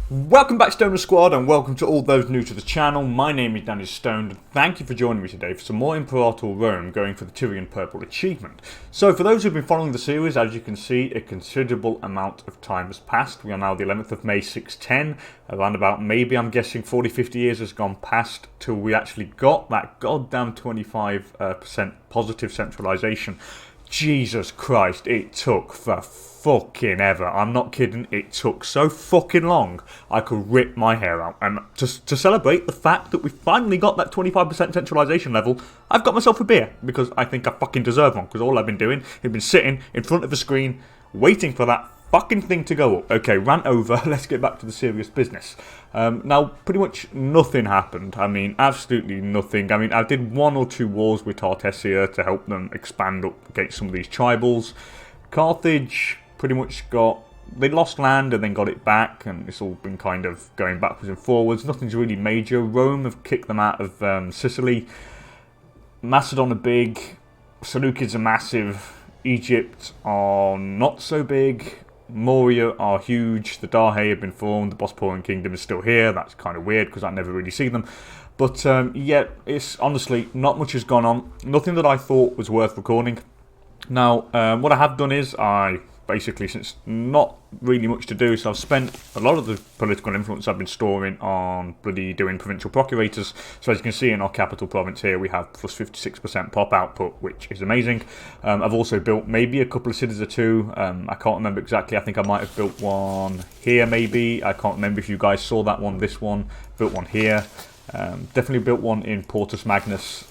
Welcome back, Stoner Squad, and welcome to all those new to the channel. My name is DanIsStoned. Thank you for joining me today for some more Imperator Rome going for the Tyrian Purple achievement. So for those who've been following the series, as you can see, a considerable amount of time has passed. We are now the 11th of May 610. Around about, maybe I'm guessing 40-50 years has gone past till we actually got that goddamn 25% positive centralization. Jesus Christ, it took for fucking ever. I'm not kidding, it took so fucking long I could rip my hair out. And to celebrate the fact that we finally got that 25% centralization level, I've got myself a beer, because I think I fucking deserve one, because all I've been doing is been sitting in front of a screen waiting for that fucking thing to go up. Okay, rant over, let's get back to the serious business. Now, pretty much nothing happened. I mean, absolutely nothing. I mean, I did 1 or 2 wars with Tartessia to help them expand up against some of these tribals. Carthage pretty much they lost land and then got it back, and it's all been kind of going backwards and forwards. Nothing's really major. Rome have kicked them out of Sicily. Macedon are big. Seleucids are massive. Egypt are not so big. Moria are huge. The Dahe have been formed. The Bosporan Kingdom is still here. That's kind of weird because I never really see them. But yeah, it's honestly not much has gone on. Nothing that I thought was worth recording. Now, what I have done is I basically, since not really much to do, so I've spent a lot of the political influence I've been storing on bloody doing provincial procurators. So as you can see in our capital province here, we have plus 56% pop output, which is amazing. I've also built maybe a couple of cities or two. I can't remember exactly. I think I might have built one here maybe. I can't remember if you guys saw that one, this one. Built one here. Definitely built one in Portus Magnus,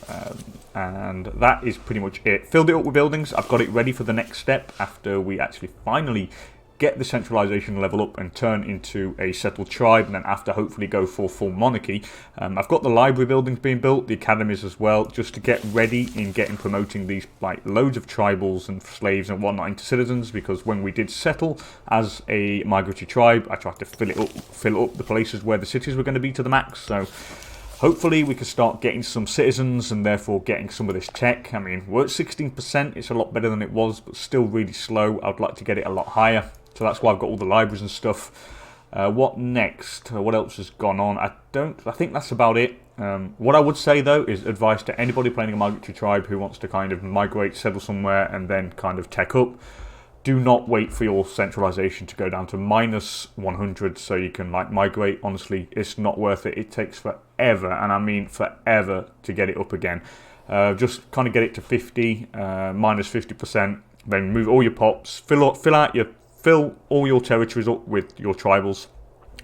and that is pretty much it. Filled it up with buildings. I've got it ready for the next step after we actually finally get the centralization level up and turn into a settled tribe, and then after hopefully go for full monarchy. I've got the library buildings being built, the academies as well, just to get ready in promoting these like loads of tribals and slaves and whatnot into citizens, because when we did settle as a migratory tribe, I tried to fill up the places where the cities were going to be to the max. So hopefully we can start getting some citizens and therefore getting some of this tech. I mean, we're at 16%, it's a lot better than it was, but still really slow. I'd like to get it a lot higher. So that's why I've got all the libraries and stuff. What next? What else has gone on? I think that's about it. What I would say though is advice to anybody playing a migratory tribe who wants to kind of migrate, settle somewhere and then kind of tech up. Do not wait for your centralization to go down to minus 100 so you can like migrate. Honestly, it's not worth it. It takes forever, and I mean forever, to get it up again. Just kind of get it to 50, minus 50%, then move all your pops, fill all your territories up with your tribals.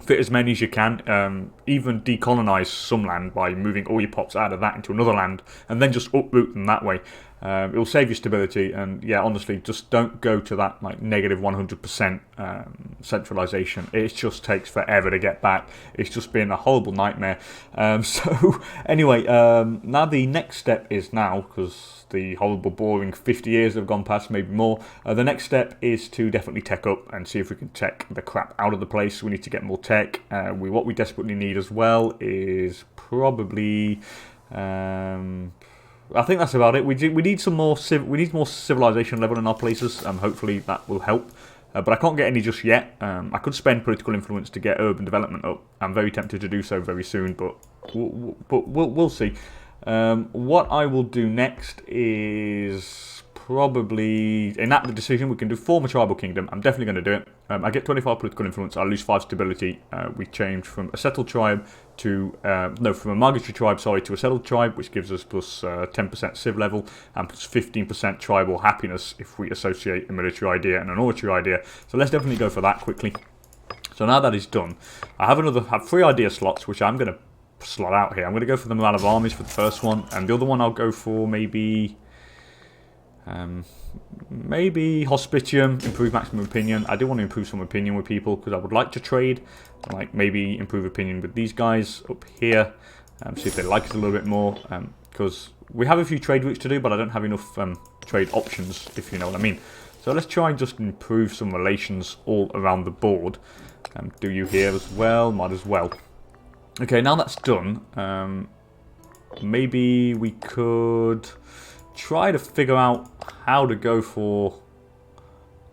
Fit as many as you can, even decolonize some land by moving all your pops out of that into another land, and then just uproot them that way. It will save you stability, and yeah, honestly, just don't go to that like negative 100% centralization. It just takes forever to get back. It's just been a horrible nightmare. So anyway, now the next step is now, because the horrible, boring 50 years have gone past, maybe more. The next step is to definitely tech up and see if we can tech the crap out of the place. We need to get more tech. What we desperately need as well is probably. I think that's about it. We need some more. We need more civilization level in our places. Hopefully that will help. But I can't get any just yet. I could spend political influence to get urban development up. I'm very tempted to do so very soon, but we'll see. What I will do next is probably enact the decision. We can do form a tribal kingdom. I'm definitely going to do it. I get 25 political influence. I lose 5 stability. We change from a settled tribe to from a migratory tribe, to a settled tribe, which gives us plus 10% civ level and plus 15% tribal happiness if we associate a military idea and an oratory idea. So let's definitely go for that quickly. So now that is done, I have 3 idea slots, which I'm going to slot out here. I'm going to go for the morale of armies for the first one, and the other one I'll go for maybe Hospitium, improve maximum opinion. I do want to improve some opinion with people because I would like to trade, like maybe improve opinion with these guys up here, see if they like it a little bit more, because we have a few trade routes to do, but I don't have enough trade options, if you know what I mean. So let's try and just improve some relations all around the board. Do you here as well? Might as well. Okay, now that's done, maybe we could try to figure out how to go for...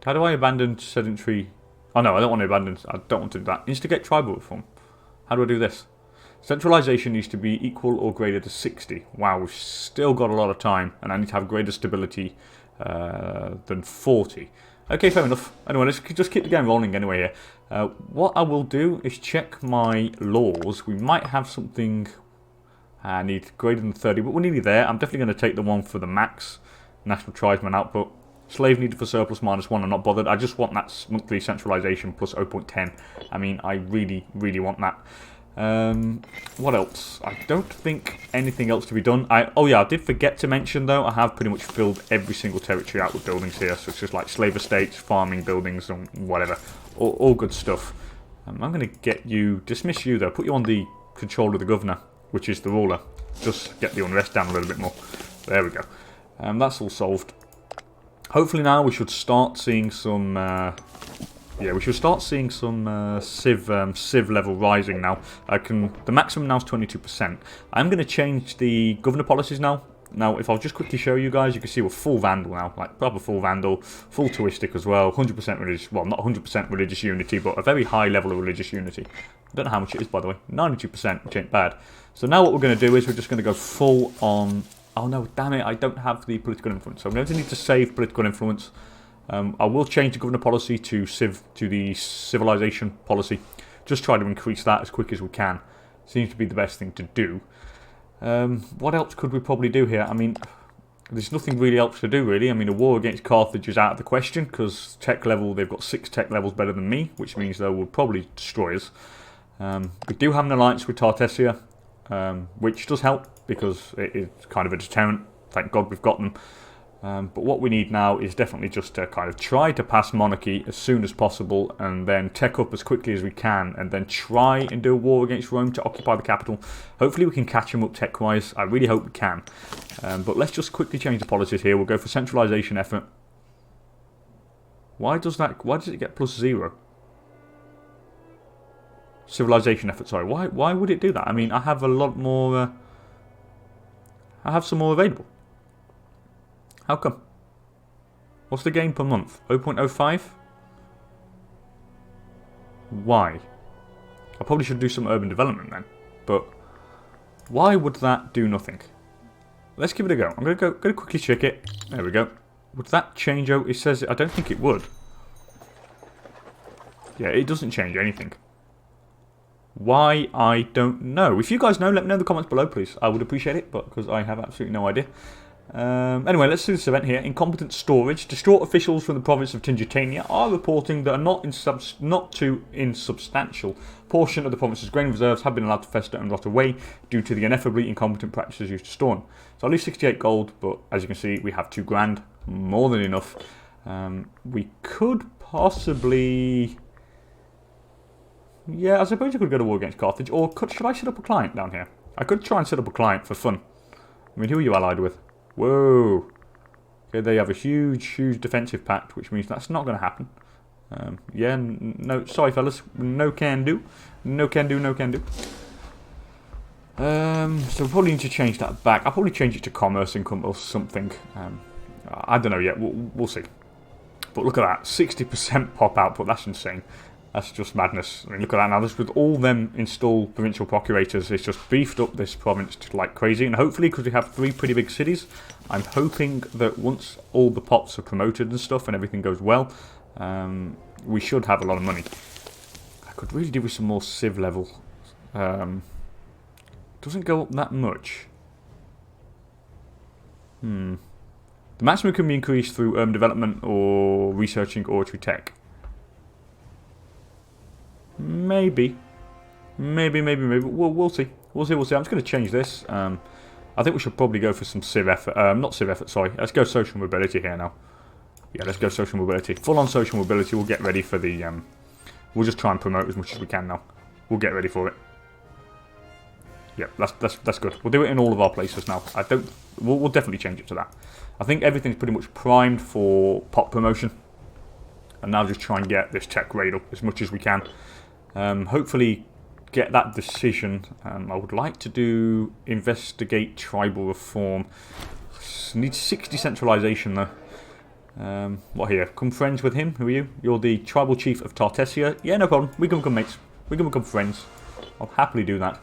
How do I abandon sedentary... Oh no, I don't want to abandon. I don't want to do that. Instigate tribal reform. How do I do this? Centralization needs to be equal or greater to 60. Wow, we've still got a lot of time, and I need to have greater stability than 40. Okay, fair enough. Anyway, let's just keep the game rolling anyway here. What I will do is check my laws. We might have something I need greater than 30, but we're nearly there. I'm definitely going to take the one for the max national tribesman output. Slave needed for surplus -1. I'm not bothered. I just want that monthly centralization plus 0.10. I mean, I really, really want that. What else? I don't think anything else to be done. Oh yeah, I did forget to mention though, I have pretty much filled every single territory out with buildings here, such as like slave estates, farming buildings, and whatever. All good stuff. I'm going to dismiss you though, put you on the control of the governor, which is the ruler. Just get the unrest down a little bit more. There we go. That's all solved. Hopefully now we should start seeing some... we should start seeing some civ level rising now. The maximum now is 22%. I'm going to change the governor policies now. Now, if I'll just quickly show you guys, you can see we're full Vandal now, like proper full Vandal, full Tuistic as well, 100% religious, well, not 100% religious unity, but a very high level of religious unity. I don't know how much it is, by the way, 92%, which ain't bad. So now what we're going to do is we're just going to go full on... Oh no, damn it, I don't have the political influence, so I'm going to need to save political influence. I will change the governor policy to the civilization policy. Just try to increase that as quick as we can. Seems to be the best thing to do. What else could we probably do here? I mean, there's nothing really else to do, really. I mean, a war against Carthage is out of the question, because tech level, they've got 6 tech levels better than me, which means they will probably destroy us. We do have an alliance with Tartessia, which does help, because it is kind of a deterrent. Thank God we've got them. But what we need now is definitely just to kind of try to pass monarchy as soon as possible, and then tech up as quickly as we can, and then try and do a war against Rome to occupy the capital. Hopefully we can catch them up tech-wise. I really hope we can. But let's just quickly change the policies here. We'll go for centralization effort. Why does it get +0? Civilization effort, sorry. Why would it do that? I mean, I have a lot more... I have some more available. How come? What's the gain per month? 0.05? Why? I probably should do some urban development then. But why would that do nothing? Let's give it a go. I'm going to quickly check it. There we go. Would that change? It says... I don't think it would. Yeah, it doesn't change anything. Why? I don't know. If you guys know, let me know in the comments below, please. I would appreciate it, but because I have absolutely no idea. Anyway, let's do this event here. Incompetent storage. Distraught officials from the province of Mauretania are reporting that a not too insubstantial portion of the province's grain reserves have been allowed to fester and rot away due to the ineffably incompetent practices used to store them. So I lose 68 gold, but as you can see, we have 2 grand. More than enough. We could possibly... Yeah, I suppose I could go to war against Carthage, or should I set up a client down here? I could try and set up a client for fun. I mean, who are you allied with? Whoa. Okay, they have a huge defensive pact, which means that's not going to happen. Yeah, no, sorry fellas, no can do. No can do, no can do. So we probably need to change that back. I'll probably change it to commerce income or something. I don't know yet, we'll see. But look at that, 60% pop output, that's insane. That's just madness. I mean, look at that now. This with all them installed provincial procurators, it's just beefed up this province to like crazy. And hopefully, because we have 3 pretty big cities, I'm hoping that once all the pops are promoted and stuff and everything goes well, we should have a lot of money. I could really do with some more civ level. Doesn't go up that much. The maximum can be increased through urban development or researching oratory tech. Maybe. We'll see. We'll see. I'm just going to change this. I think we should probably go for some civ effort. Not civ effort, sorry. Let's go social mobility here now. Yeah, let's go social mobility. Full on social mobility. We'll get ready for the... we'll just try and promote as much as we can now. We'll get ready for it. Yeah, that's good. We'll do it in all of our places now. We'll definitely change it to that. I think everything's pretty much primed for pop promotion. And now just try and get this tech rate up as much as we can. Hopefully get that decision. I would like to investigate tribal reform. Need 60 centralization though. What here? Come friends with him. Who are you? You're the tribal chief of Tartessia. Yeah, no problem. We can become mates. We can become friends. I'll happily do that.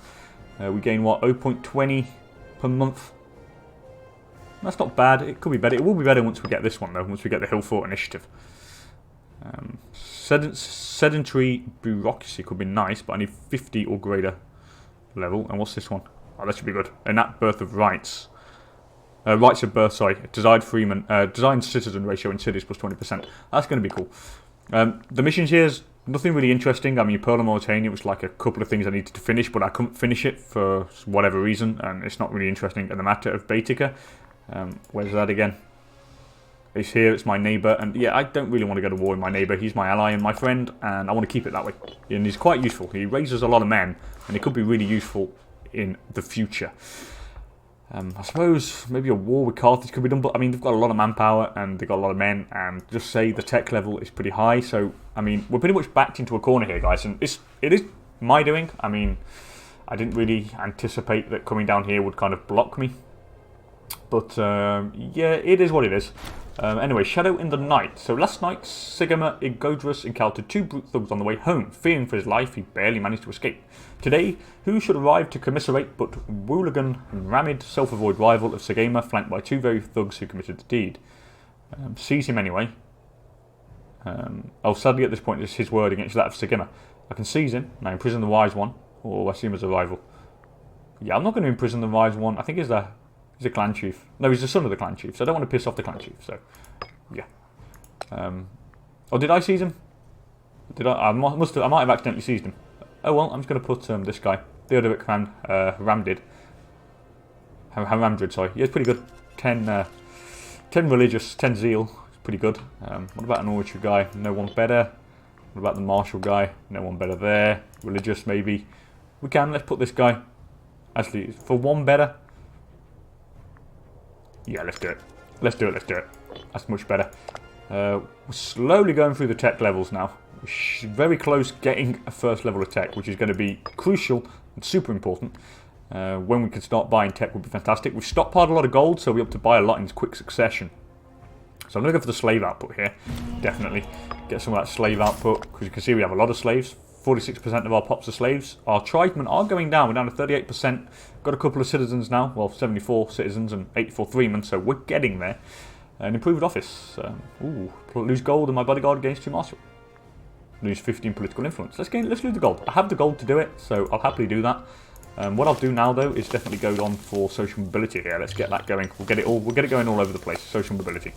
We gain what? 0.20 per month. That's not bad. It could be better. It will be better once we get this one though. Once we get the Hill Fort initiative. Sedentary bureaucracy could be nice, but I need 50 or greater level. And what's this one? Oh, that should be good. Enact birth of rights. Rights of birth, sorry. Designed citizen ratio in cities plus 20%. That's going to be cool. The missions here is nothing really interesting. I mean, Pearl of Mauretania was like a couple of things I needed to finish, but I couldn't finish it for whatever reason, and it's not really interesting. And the matter of Baetica. Where's that again? It's here, it's my neighbour, and yeah, I don't really want to go to war with my neighbour. He's my ally and my friend, and I want to keep it that way. And he's quite useful. He raises a lot of men, and he could be really useful in the future. I suppose maybe a war with Carthage could be done, but I mean, they've got a lot of manpower, and they've got a lot of men, and just say the tech level is pretty high, so, I mean, we're pretty much backed into a corner here, guys, and it is my doing. I mean, I didn't really anticipate that coming down here would kind of block me. But, yeah, it is what it is. Anyway, Shadow in the Night. So last night, Sigma Igodrus encountered 2 brute thugs on the way home. Fearing for his life, he barely managed to escape. Today, who should arrive to commiserate but Wooligan, rammed self-avoid rival of Sigma, flanked by 2 very thugs who committed the deed. Seize him anyway. Oh, sadly at this point, it's his word against that of Sigma. I can seize him, and I imprison the wise one, or I see him as a rival. Yeah, I'm not going to imprison the wise one. I think he's a clan chief. No, he's the son of the clan chief, so I don't want to piss off the clan chief, so, yeah. Oh, did I seize him? Did I? I might have accidentally seized him. Oh well, I'm just going to put this guy, Theodoric Ramdid. Ramdrid, sorry. Yeah, it's pretty good. 10 religious, 10 zeal. It's pretty good. What about an oratory guy? No one better. What about the martial guy? No one better there. Religious, maybe. Let's put this guy. Actually, for 1 better. Yeah, let's do it. Let's do it. That's much better. We're slowly going through the tech levels now. We're very close getting a first level of tech, which is going to be crucial and super important. When we can start buying tech would be fantastic. We've stockpiled a lot of gold, so we're able to buy a lot in quick succession. So I'm going to go for the slave output here. Definitely. Get some of that slave output, because you can see we have a lot of slaves. 46% of our pops are slaves. Our tribesmen are going down. We're down to 38%. Got a couple of citizens now. Well, 74 citizens and 84 freemen, so we're getting there. An improved office. Lose gold and my bodyguard gains 2 martial. Lose 15 political influence. Let's lose the gold. I have the gold to do it, so I'll happily do that. What I'll do now, though, is definitely go on for social mobility here. Let's get that going. We'll get it going all over the place. Social mobility.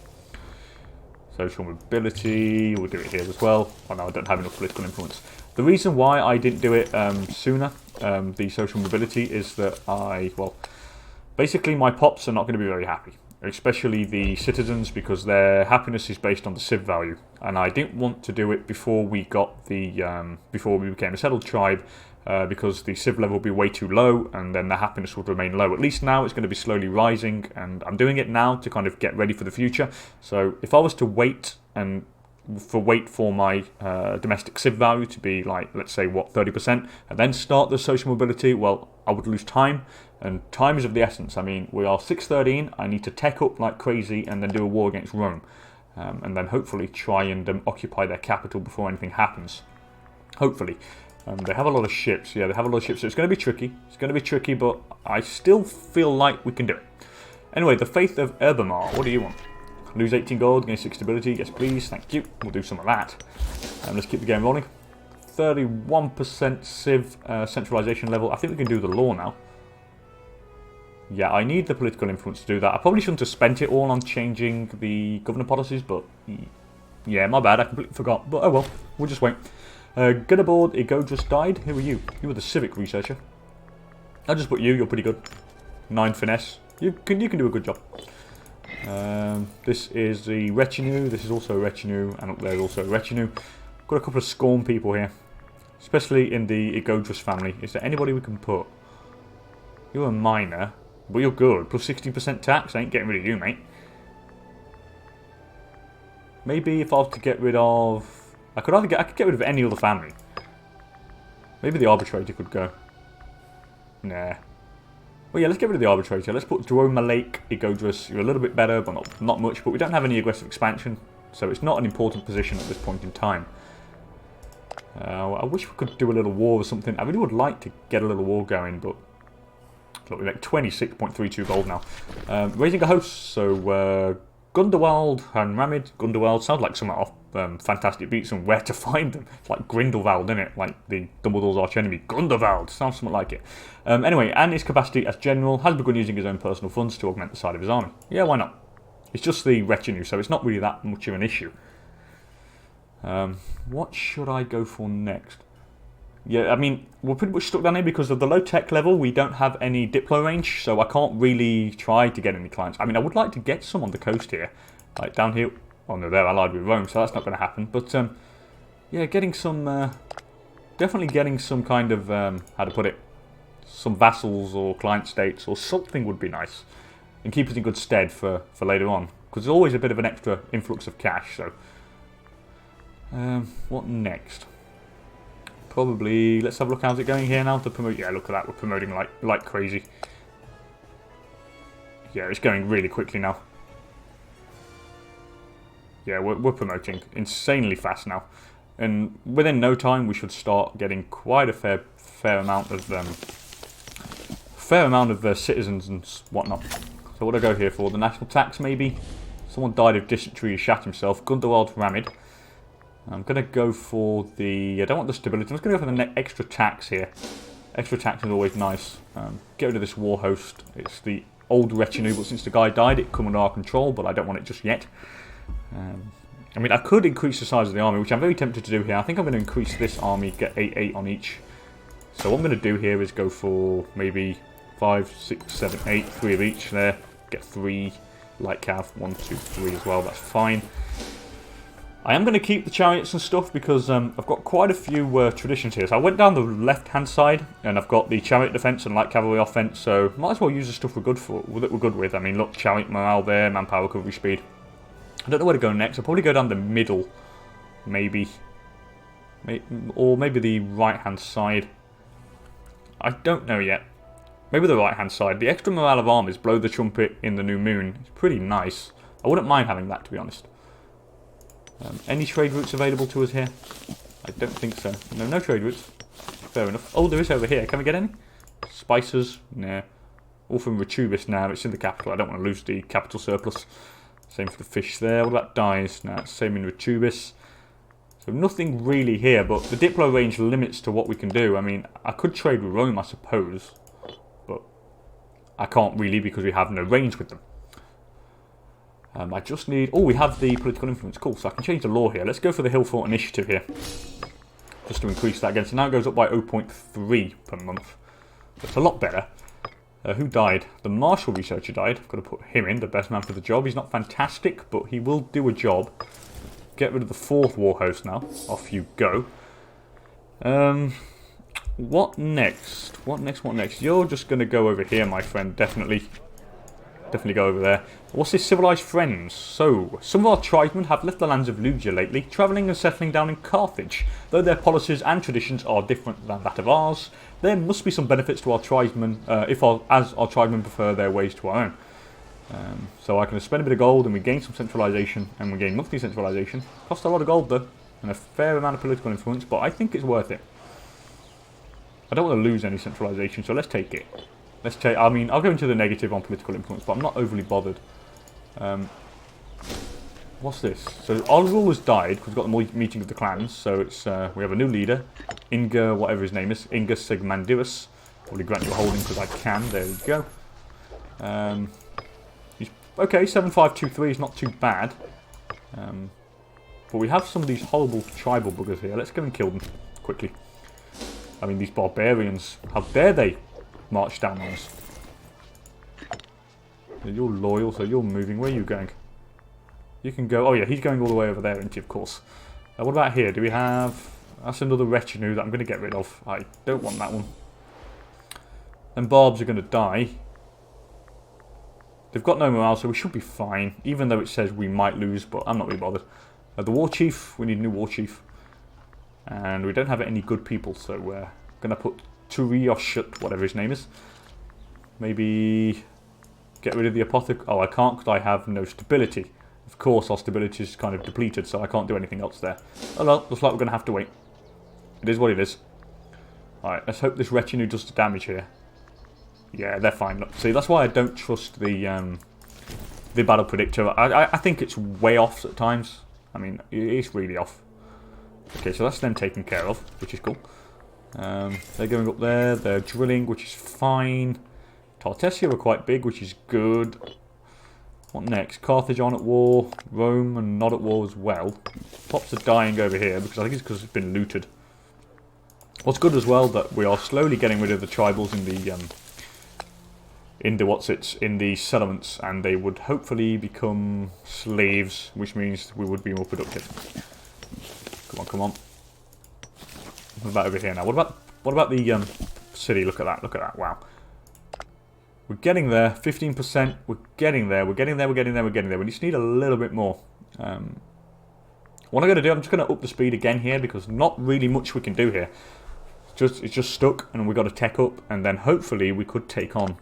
Social mobility. We'll do it here as well. Oh no, I don't have enough political influence. The reason why I didn't do it sooner, the social mobility, is that basically my pops are not going to be very happy. Especially the citizens, because their happiness is based on the civ value, and I didn't want to do it before we got before we became a settled tribe, because the civ level would be way too low, and then their happiness would remain low. At least now it's going to be slowly rising, and I'm doing it now to kind of get ready for the future. So if I was to wait for my domestic civ value to be like, let's say, 30%, and then start the social mobility, well, I would lose time, and time is of the essence. I mean, we are 613, I need to tech up like crazy and then do a war against Rome, and then hopefully try and occupy their capital before anything happens. Hopefully. They have a lot of ships, yeah, they have a lot of ships, so it's going to be tricky, but I still feel like we can do it. Anyway, the Faith of Erbamar, what do you want? Lose 18 gold, gain 6 stability, yes please, thank you. We'll do some of that. Let's keep the game rolling. 31% civ centralization level. I think we can do the law now. Yeah, I need the political influence to do that. I probably shouldn't have spent it all on changing the governor policies, but yeah, my bad, I completely forgot. But oh well, we'll just wait. Good aboard, Ego just died. Who are you? You were the civic researcher. I'll just put you, you're pretty good. 9 finesse. You can do a good job. This is the retinue, this is also a retinue, and up there is also a retinue. Got a couple of Scorn people here, especially in the Igodrus family. Is there anybody we can put? You're a minor, but you're good. Plus 16% tax, I ain't getting rid of you, mate. Maybe if I was to get rid of... I could get rid of any other family. Maybe the arbitrator could go. Nah. Well, yeah, let's get rid of the arbitrator. Let's put Droma Lake, Igodris. You're a little bit better, but not much. But we don't have any aggressive expansion, so it's not an important position at this point in time. I wish we could do a little war or something. I really would like to get a little war going, but look, we make 26.32 gold now. Raising a host, so Gundewald and Ramid. Gundewald sounds like something off Fantastic Beasts and Where to Find Them. It's like Grindelwald, isn't it? Like the Dumbledore's arch enemy. Gundewald sounds something like it. Anyway, and his capacity as general has begun using his own personal funds to augment the side of his army. Yeah, why not? It's just the retinue, so it's not really that much of an issue. What should I go for next? Yeah, I mean, we're pretty much stuck down here because of the low tech level. We don't have any Diplo range, so I can't really try to get any clients. I mean, I would like to get some on the coast here. Like down here. Oh no, they're allied with Rome, so that's not going to happen. But, yeah, getting some... definitely getting some kind of... how to put it? Some vassals or client states or something would be nice. And keep us in good stead for later on. Because there's always a bit of an extra influx of cash, so... what next? Probably, let's have a look how's it going here now to promote. Yeah, look at that, we're promoting like crazy. Yeah, it's going really quickly now. Yeah, we're promoting insanely fast now. And within no time we should start getting quite a fair amount of citizens and whatnot. So what do I go here for? The national tax maybe? Someone died of dysentery, he shat himself. Gundewald Ramid. I'm going to go for the... I don't want the stability. I'm just going to go for the extra tax here. Extra tax is always nice. Get rid of this war host. It's the old retinue, but since the guy died, it come under our control, but I don't want it just yet. I mean, I could increase the size of the army, which I'm very tempted to do here. I think I'm going to increase this army, get 8 on each. So what I'm going to do here is go for maybe 5, 6, 7, 8, 3 of each there. Get 3 light cav, 1, 2, 3 as well. That's fine. I am going to keep the chariots and stuff because I've got quite a few traditions here. So I went down the left-hand side and I've got the chariot defense and light cavalry offense. So might as well use the stuff we're good with. I mean, look, chariot morale there, manpower recovery speed. I don't know where to go next. I'll probably go down the middle, maybe, or maybe the right-hand side. I don't know yet. Maybe the right-hand side. The extra morale of armies, blow the trumpet in the new moon. It's pretty nice. I wouldn't mind having that, to be honest. Any trade routes available to us here? I don't think so. No trade routes. Fair enough. Oh, there is over here. Can we get any? Spices? Nah. All from Retubis now. It's in the capital. I don't want to lose the capital surplus. Same for the fish there. What about dyes? Nah, same in Retubis. So nothing really here, but the Diplo range limits to what we can do. I mean, I could trade with Rome, I suppose. But I can't really because we have no range with them. I just need... Oh, we have the political influence. Cool, so I can change the law here. Let's go for the Hill Fort Initiative here. Just to increase that again. So now it goes up by 0.3 per month. That's a lot better. Who died? The Marshall researcher died. I've got to put him in, the best man for the job. He's not fantastic, but he will do a job. Get rid of the 4th war host now. Off you go. What next? What next? You're just going to go over here, my friend. Definitely go over there. What's this? Civilized friends. So, some of our tribesmen have left the lands of Lugia lately, travelling and settling down in Carthage. Though their policies and traditions are different than that of ours, there must be some benefits to our tribesmen, as our tribesmen prefer their ways to our own. So I can spend a bit of gold and we gain some centralization, and we gain monthly centralization. Cost a lot of gold though, and a fair amount of political influence, but I think it's worth it. I don't want to lose any centralization, so let's take it. I mean, I'll go into the negative on political influence, but I'm not overly bothered. What's this? So our ruler's died because we've got the meeting of the clans. So it's we have a new leader, Inga, whatever his name is, Inga Sigmandirus. Probably grant you a holding because I can. There we go. He's okay. 7523 is not too bad. But we have some of these horrible tribal buggers here. Let's go and kill them quickly. I mean, these barbarians. How dare they march down on us? You're loyal, so you're moving. Where are you going? You can go... Oh yeah, he's going all the way over there, isn't he, of course. What about here? Do we have... That's another retinue that I'm going to get rid of. I don't want that one. And barbs are going to die. They've got no morale, so we should be fine. Even though it says we might lose, but I'm not really bothered. The war chief. We need a new war chief. And we don't have any good people, so we're going to put Turioshut, whatever his name is. Maybe get rid of the apothecary. Oh, I can't because I have no stability. Of course, our stability is kind of depleted, so I can't do anything else there. Oh well, looks like we're going to have to wait. It is what it is. Alright, let's hope this retinue does the damage here. Yeah, they're fine. Look, see, that's why I don't trust the battle predictor. I think it's way off at times. I mean, it's really off. Okay, so that's them taken care of, which is cool. They're going up there. They're drilling, which is fine. Tartessia are quite big, which is good. What next? Carthage on at war. Rome and not at war as well. Pops are dying over here because I think it's because it's been looted. What's good as well that we are slowly getting rid of the tribals in the settlements, and they would hopefully become slaves, which means we would be more productive. Come on, come on. What about over here now? What about the city? Look at that! Look at that! Wow. We're getting there. 15%. We're getting there. We're getting there. We're getting there. We're getting there. We just need a little bit more. What I'm going to do, I'm just going to up the speed again here because not really much we can do here. It's just stuck, and we've got to tech up, and then hopefully we could take on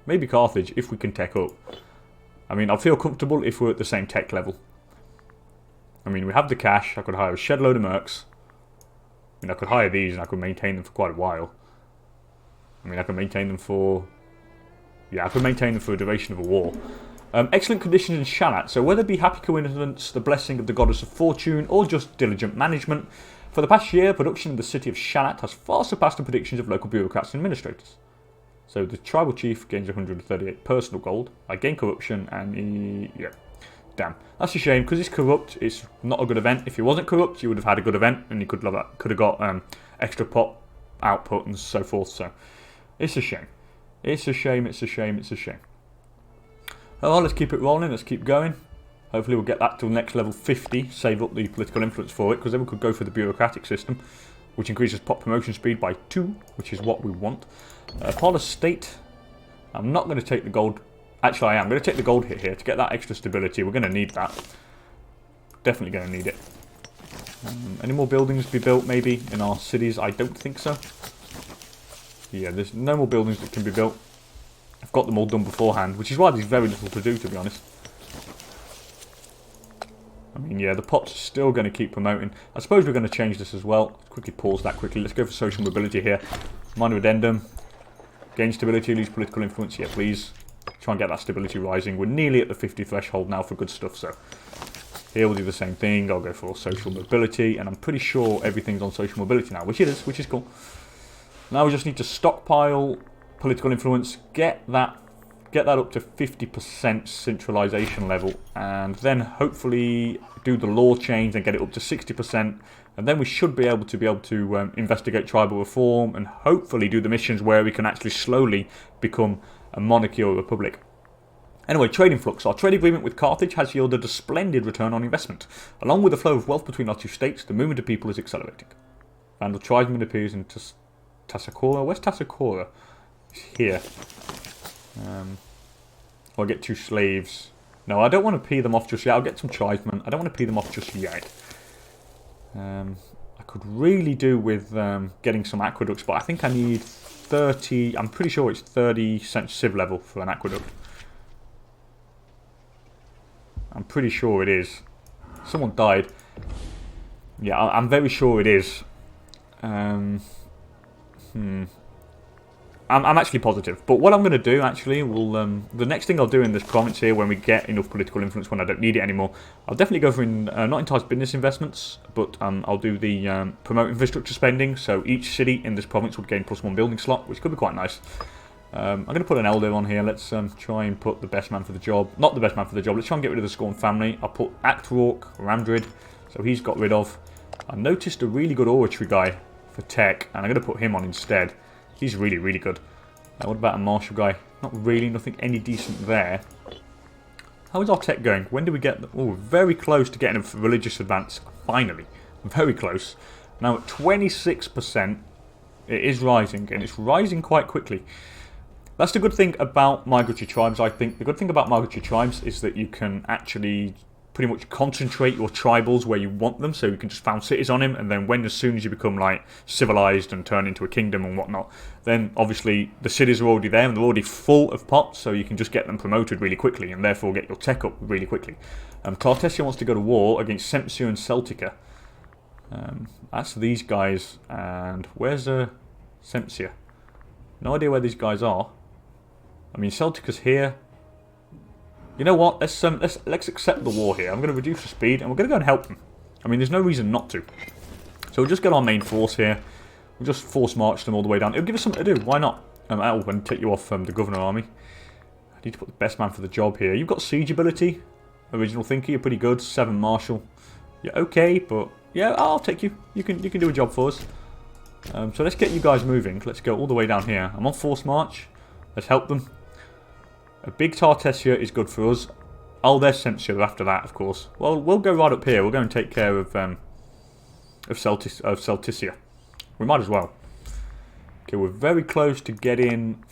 maybe Carthage if we can tech up. I mean, I'd feel comfortable if we're at the same tech level. I mean, we have the cash. I could hire a shed load of mercs. I mean, I could hire these and I could maintain them for quite a while. I mean, I could maintain them for... Yeah, I could maintain them for a duration of a war. Excellent conditions in Shalat. So whether it be happy coincidence, the blessing of the goddess of fortune, or just diligent management, for the past year, production in the city of Shalat has far surpassed the predictions of local bureaucrats and administrators. So the tribal chief gains 138 personal gold. I gain corruption, and he... Yeah. Damn. That's a shame, because he's corrupt. It's not a good event. If he wasn't corrupt, you would have had a good event, and you could have got extra pop output and so forth. So it's a shame. It's a shame, it's a shame, it's a shame. Oh, well, let's keep it rolling, let's keep going. Hopefully we'll get that to the next level 50, save up the political influence for it, because then we could go for the bureaucratic system, which increases pop promotion speed by 2, which is what we want. Part of state, I'm not going to take the gold. Actually, I am going to take the gold hit here to get that extra stability. We're going to need that. Definitely going to need it. Any more buildings to be built, maybe, in our cities? I don't think so. Yeah, there's no more buildings that can be built. I've got them all done beforehand, which is why there's very little to do, to be honest. I mean, yeah, the pop's still going to keep promoting. I suppose we're going to change this as well. Let's quickly pause that quickly. Let's go for social mobility here. Minor addendum. Gain stability, lose political influence. Yeah, please. Try and get that stability rising. We're nearly at the 50 threshold now for good stuff, so... Here we'll do the same thing. I'll go for social mobility, and I'm pretty sure everything's on social mobility now, which it is, which is cool. Now we just need to stockpile political influence, get that up to 50% centralization level, and then hopefully do the law change and get it up to 60%, and then we should be able to investigate tribal reform and hopefully do the missions where we can actually slowly become a monarchy or a republic. Anyway, trade influx. Our trade agreement with Carthage has yielded a splendid return on investment. Along with the flow of wealth between our two states, the movement of people is accelerating. Vandal tribesman appears in Tassacora. Where's Tassacora? It's here. I'll get 2 slaves. No, I don't want to pee them off just yet. I'll get some tribesmen. I don't want to pee them off just yet. I could really do with getting some aqueducts, but I think I need 30... I'm pretty sure it's 30 civ level for an aqueduct. I'm pretty sure it is. Someone died. Yeah, I'm very sure it is. I'm actually positive. But what I'm going to do, actually, the next thing I'll do in this province here, when we get enough political influence, when I don't need it anymore, I'll definitely go for, not enticed business investments, but I'll do the promote infrastructure spending. So each city in this province would gain +1 building slot, which could be quite nice. I'm going to put an elder on here. Let's try and put the best man for the job. Not the best man for the job. Let's try and get rid of the Scorn family. I'll put Actrork, Ramdrid, so he's got rid of. I noticed a really good oratory guy for tech, and I'm going to put him on instead. He's really, really good. What about a martial guy? Not really, nothing any decent there. How is our tech going? When do we get... Oh, very close to getting a religious advance. Finally. Very close. Now at 26%, it is rising, and it's rising quite quickly. That's the good thing about migratory tribes, I think. The good thing about migratory tribes is that you can actually pretty much concentrate your tribals where you want them, so you can just found cities on him, and then as soon as you become like civilized and turn into a kingdom and whatnot, then obviously the cities are already there and they're already full of pops, so you can just get them promoted really quickly and therefore get your tech up really quickly. Clartesia wants to go to war against Sempsia and Celtica. That's these guys, and where's Sempsia? No idea where these guys are. I mean, Celtica's here. You know what? Let's accept the war here. I'm going to reduce the speed, and we're going to go and help them. I mean, there's no reason not to. So we'll just get our main force here. We'll just force march them all the way down. It'll give us something to do. Why not? I'll take you off the governor army. I need to put the best man for the job here. You've got siege ability. Original thinker, you're pretty good. 7 marshal. You're okay, but yeah, I'll take you. You can do a job for us. So let's get you guys moving. Let's go all the way down here. I'm on force march. Let's help them. A big Tartessia is good for us. Oh, there's Sempsia after that, of course. Well, we'll go right up here. We'll go and take care of Celticia. We might as well. Okay, we're very close to getting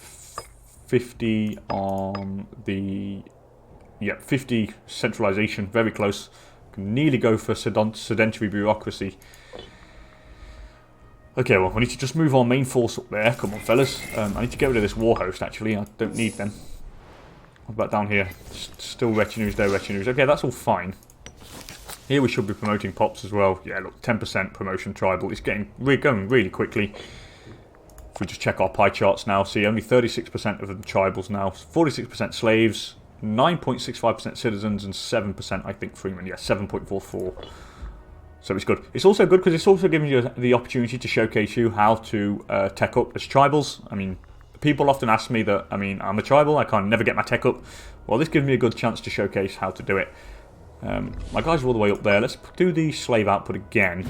50 on the... Yeah, 50 centralization. Very close. Can nearly go for sedentary bureaucracy. Okay, well, we need to just move our main force up there. Come on, fellas. I need to get rid of this war host, actually. I don't need them. What about down here? Still retinues, there retinues. Okay, that's all fine. Here we should be promoting pops as well. Yeah, look, 10% promotion tribal. We're going really quickly. If we just check our pie charts now, see only 36% of the tribals now. 46% slaves, 9.65% citizens, and 7%, I think, freemen. Yeah, 7.44. So it's good. It's also good because it's also giving you the opportunity to showcase you how to tech up as tribals. I mean, people often ask me that, I mean, I'm a tribal, I can't never get my tech up. Well, this gives me a good chance to showcase how to do it. My guys are all the way up there. Let's do the slave output again.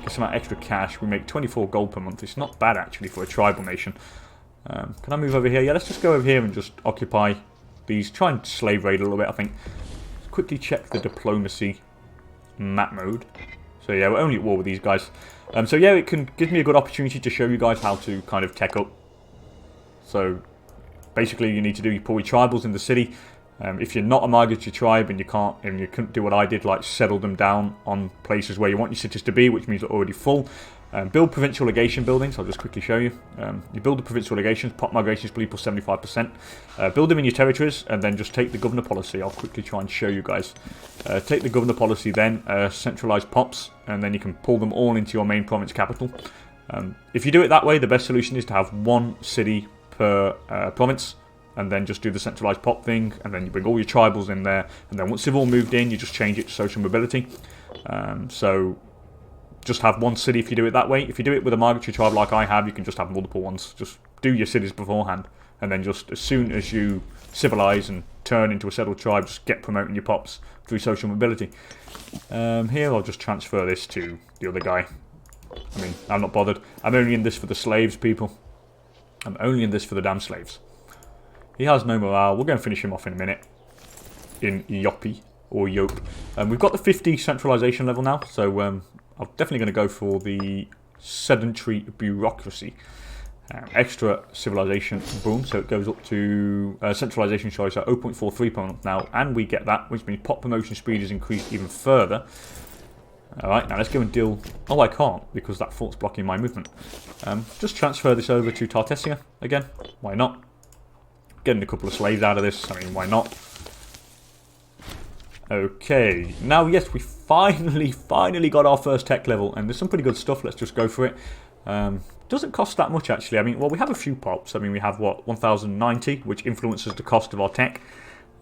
Get some extra cash. We make 24 gold per month. It's not bad, actually, for a tribal nation. Can I move over here? Yeah, let's just go over here and just occupy these. Try and slave raid a little bit, I think. Let's quickly check the diplomacy map mode. So yeah, we're only at war with these guys. So yeah, it can give me a good opportunity to show you guys how to kind of tech up. So basically, you need to do your poor tribals in the city. If you're not a migratory tribe and you couldn't do what I did, like settle them down on places where you want your cities to be, which means they're already full. Build provincial legation buildings. I'll just quickly show you. You build the provincial legations, pop migration speed plus 75%. Build them in your territories, and then just take the governor policy. I'll quickly try and show you guys. Take the governor policy, then centralize pops, and then you can pull them all into your main province capital. If you do it that way, the best solution is to have one city per province, and then just do the centralized pop thing, and then you bring all your tribals in there, and then once they've all moved in, you just change it to social mobility. So just have one city if you do it that way. If you do it with a migratory tribe like I have, you can just have multiple ones. Just do your cities beforehand, and then just as soon as you civilize and turn into a settled tribe, just get promoting your pops through social mobility. Here I'll just transfer this to the other guy. I mean, I'm not bothered. I'm only in this for the slaves, people. I'm only in this for the damn slaves. He has no morale. We'll go and finish him off in a minute. In Yoppy, or Yope. We've got the 50 centralization level now, so I'm definitely going to go for the sedentary bureaucracy. Extra civilization, boom, so it goes up to centralization choice at 0.43 per month now, and we get that, which means pop promotion speed is increased even further. Alright, now let's go and deal... Oh, I can't, because that fort's blocking my movement. Just transfer this over to Tartessia again. Why not? Getting a couple of slaves out of this, I mean, why not? Okay, now yes, we finally got our first tech level, and there's some pretty good stuff. Let's just go for it. Doesn't cost that much, actually. I mean, well, we have a few pops. I mean, we have, what, 1090, which influences the cost of our tech.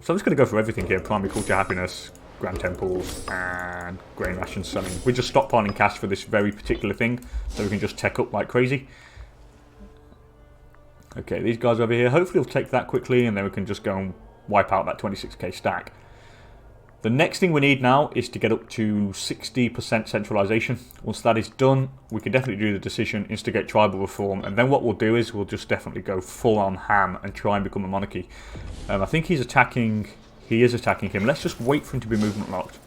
So I'm just going to go for everything here. Primary culture, happiness, grand temples, and grain rations. I mean, we're just stockpiling cash for this very particular thing, so we can just tech up like crazy. Okay, these guys over here, hopefully we'll take that quickly, and then we can just go and wipe out that 26k stack. The next thing we need now is to get up to 60% centralization. Once that is done, we can definitely do the decision, instigate tribal reform, and then what we'll do is we'll just definitely go full on ham and try and become a monarchy. I think he's attacking... He is attacking him. Let's just wait for him to be movement locked.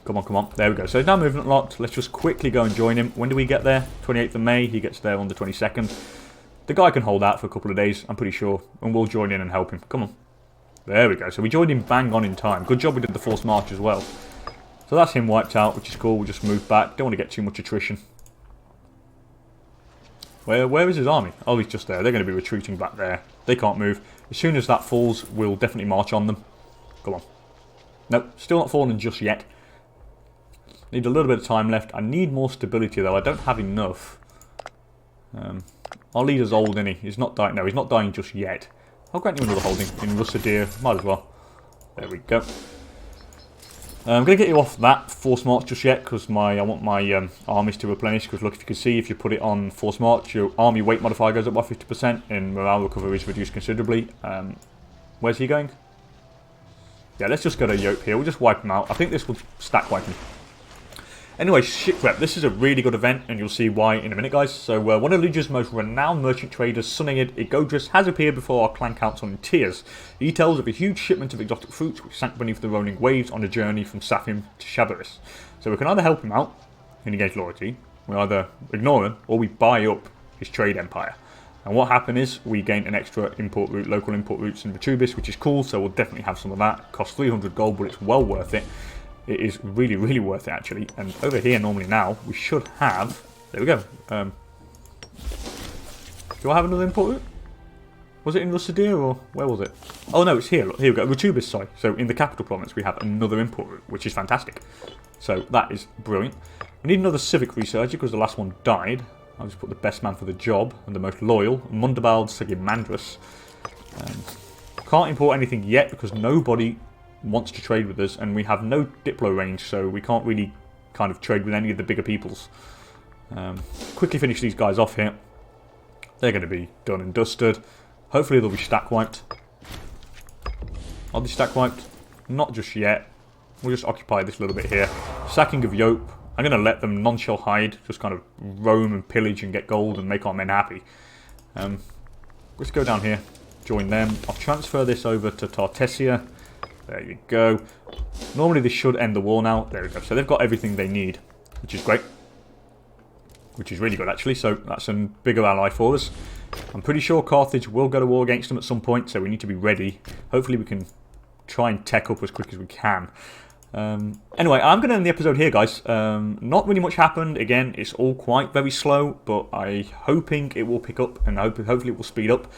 Come on, come on. There we go. So he's now movement locked. Let's just quickly go and join him. When do we get there? 28th of May. He gets there on the 22nd. The guy can hold out for a couple of days, I'm pretty sure. And we'll join in and help him. Come on. There we go. So we joined him bang on in time. Good job we did the forced march as well. So that's him wiped out, which is cool. We'll just move back. Don't want to get too much attrition. Where is his army? Oh, he's just there. They're going to be retreating back there. They can't move. As soon as that falls, we'll definitely march on them. Come on. Nope, still not fallen just yet. Need a little bit of time left. I need more stability, though. I don't have enough. Our leader's old, isn't he? He's not dying. No, he's not dying just yet. I'll grant you another holding in Russidir. Might as well. There we go. I'm going to get you off that force march just yet because I want my armies to replenish. Because look, if you can see, if you put it on force march, your army weight modifier goes up by 50% and morale recovery is reduced considerably. Where's he going? Yeah, let's just go to Yope here. We'll just wipe him out. I think this will stack wipe him. Anyway, shipwreck. This is a really good event, and you'll see why in a minute, guys. So, one of Legion's most renowned merchant traders, Cyrenaica Igodris, has appeared before our clan council in tears. He tells of a huge shipment of exotic fruits which sank beneath the rolling waves on a journey from Safim to Shabaris. So we can either help him out and engage loyalty, we either ignore him, or we buy up his trade empire. And what happened is we gain an extra import route, local import routes in Vitubis, which is cool. So we'll definitely have some of that. It costs 300 gold, but it's well worth it. It is really, really worth it, actually. And over here, normally now, we should have... There we go. Do I have another import route? Was it in Russidir, or where was it? Oh, no, it's here. Look, here we go. Vitubis, sorry. So in the capital province, we have another import route, which is fantastic. So that is brilliant. We need another civic researcher, because the last one died. I'll just put the best man for the job, and the most loyal, Mundabald Segimandrus. Can't import anything yet, because nobody wants to trade with us, and we have no diplo range, so we can't really kind of trade with any of the bigger peoples. Quickly finish these guys off here. They're going to be done and dusted. Hopefully they'll be stack wiped. Are they stack wiped? Not just yet. We'll just occupy this little bit here. Sacking of Yope. I'm going to let them non-shell hide, just kind of roam and pillage and get gold and make our men happy. Let's go down here, join them. I'll transfer this over to Tartessia. There you go. Normally this should end the war now. There we go. So they've got everything they need, which is great. Which is really good, actually. So that's a bigger ally for us. I'm pretty sure Carthage will go to war against them at some point, so we need to be ready. Hopefully we can try and tech up as quick as we can. Anyway, I'm going to end the episode here, guys. Not really much happened. Again, it's all quite very slow, but I'm hoping it will pick up, and hopefully it will speed up.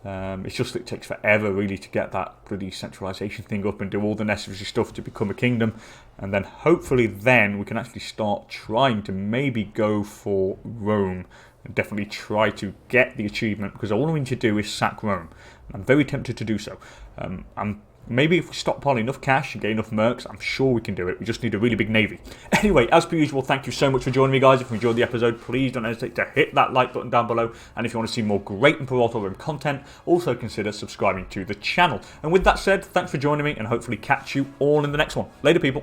It's just that it takes forever, really, to get that bloody centralization thing up and do all the necessary stuff to become a kingdom. And then, hopefully, then we can actually start trying to maybe go for Rome. And definitely try to get the achievement, because all we need to do is sack Rome. I'm very tempted to do so. Maybe if we stockpile enough cash and get enough mercs, I'm sure we can do it. We just need a really big navy. Anyway, as per usual, thank you so much for joining me, guys. If you enjoyed the episode, please don't hesitate to hit that like button down below. And if you want to see more great Imperator Rome content, also consider subscribing to the channel. And with that said, thanks for joining me, and hopefully catch you all in the next one. Later, people.